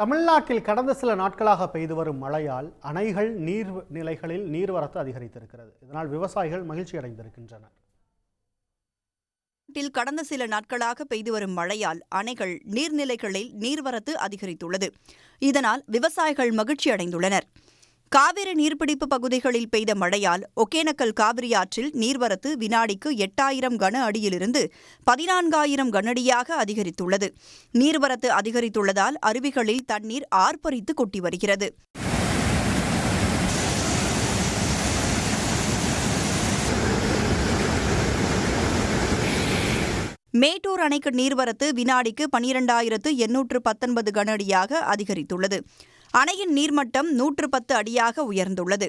தமிழ்நாட்டில் கடந்த சில நாட்களாக பெய்து வரும் மழையால் அணைகள் நீர்நிலைகளில் நீர்வரத்து அதிகரித்திருக்கிறது. இதனால் விவசாயிகள் மகிழ்ச்சி அடைந்திருக்கின்றனர். கடந்த சில நாட்களாக பெய்து வரும் மழையால் அணைகள் நீர்நிலைகளில் நீர்வரத்து அதிகரித்துள்ளது. இதனால் விவசாயிகள் மகிழ்ச்சி அடைந்துள்ளனர். காவிரி நீர்பிடிப்பு பகுதிகளில் பெய்த மழையால் ஒகேனக்கல் காவிரி ஆற்றில் நீர்வரத்து வினாடிக்கு 8000 கன அடியிலிருந்து 14000 கனஅடியாக அதிகரித்துள்ளது. நீர்வரத்து அதிகரித்துள்ளதால் அருவிகளில் தண்ணீர் ஆர்ப்பரித்து கொட்டி வருகிறது. மேட்டூர் அணைக்கு நீர்வரத்து வினாடிக்கு 12819 கனஅடியாக அதிகரித்துள்ளது. அணையின் நீர்மட்டம் 110 அடியாக உயர்ந்துள்ளது.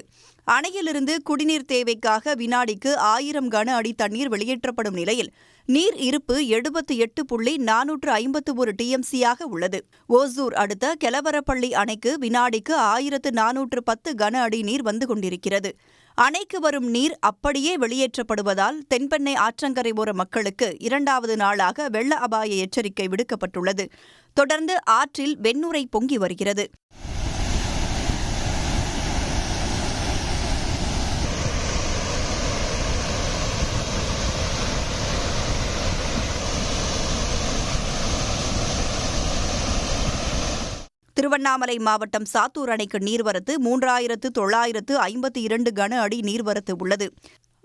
அணையிலிருந்து குடிநீர் தேவைக்காக வினாடிக்கு 1000 கன அடி தண்ணீர் வெளியேற்றப்படும் நிலையில் நீர் இருப்பு 78.451 டிஎம்சியாக உள்ளது. ஓசூர் அடுத்த கெலவரப்பள்ளி அணைக்கு வினாடிக்கு 1410 கன அடி நீர் வந்து கொண்டிருக்கிறது. அணைக்கு வரும் நீர் அப்படியே வெளியேற்றப்படுவதால் தென்பெண்ணை ஆற்றங்கரை ஓர மக்களுக்கு 2வது நாளாக வெள்ள அபாய எச்சரிக்கை விடுக்கப்பட்டுள்ளது. தொடர்ந்து ஆற்றில் வெண்ணுரை பொங்கி வருகிறது. திருவண்ணாமலை மாவட்டம் சாத்தூர் அணைக்கு நீர்வரத்து 3952 கன அடி நீர்வரத்து உள்ளது.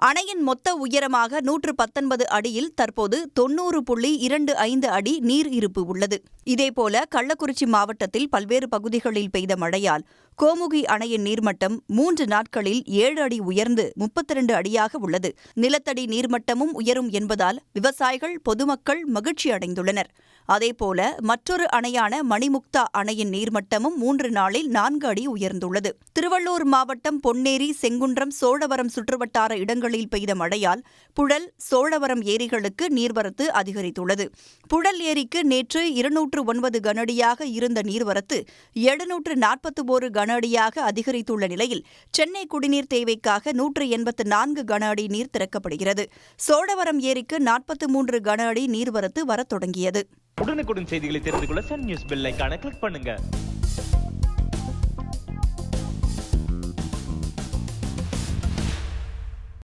அணையின் மொத்த உயரமாக 119 அடியில் தற்போது 90.25 அடி நீர் இருப்பு உள்ளது. இதேபோல கள்ளக்குறிச்சி மாவட்டத்தில் பல்வேறு பகுதிகளில் பெய்த மழையால் கோமுகி அணையின் நீர்மட்டம் 3 நாட்களில் 7 அடி உயர்ந்து 32 அடியாக உள்ளது. நிலத்தடி நீர்மட்டமும் உயரும் என்பதால் விவசாயிகள் பொதுமக்கள் மகிழ்ச்சி அடைந்துள்ளனர். அதேபோல மற்றொரு அணையான மணிமுக்தா அணையின் நீர்மட்டமும் 3 நாளில் 4 அடி உயர்ந்துள்ளது. திருவள்ளூர் மாவட்டம் பொன்னேரி, செங்குன்றம், சோழவரம் சுற்றுவட்டார இடங்களில் பெய்த மழையால் புழல், சோழவரம் ஏரிகளுக்கு நீர்வரத்து அதிகரித்துள்ளது. புழல் ஏரிக்கு நேற்று 209 கனஅடியாக இருந்த நீர்வரத்து 741 கனஅடியாக அதிகரித்துள்ள நிலையில் சென்னை குடிநீர் தேவைக்காக 184 கன அடி நீர் திறக்கப்படுகிறது. சோழவரம் ஏரிக்கு 43 கன அடி நீர்வரத்து வரத் தொடங்கியது. உடனுக்குடன் செய்திகளை தெரிந்து கொள்ள சன் நியூஸ் பெல் ஐகானை கிளிக் பண்ணுங்க.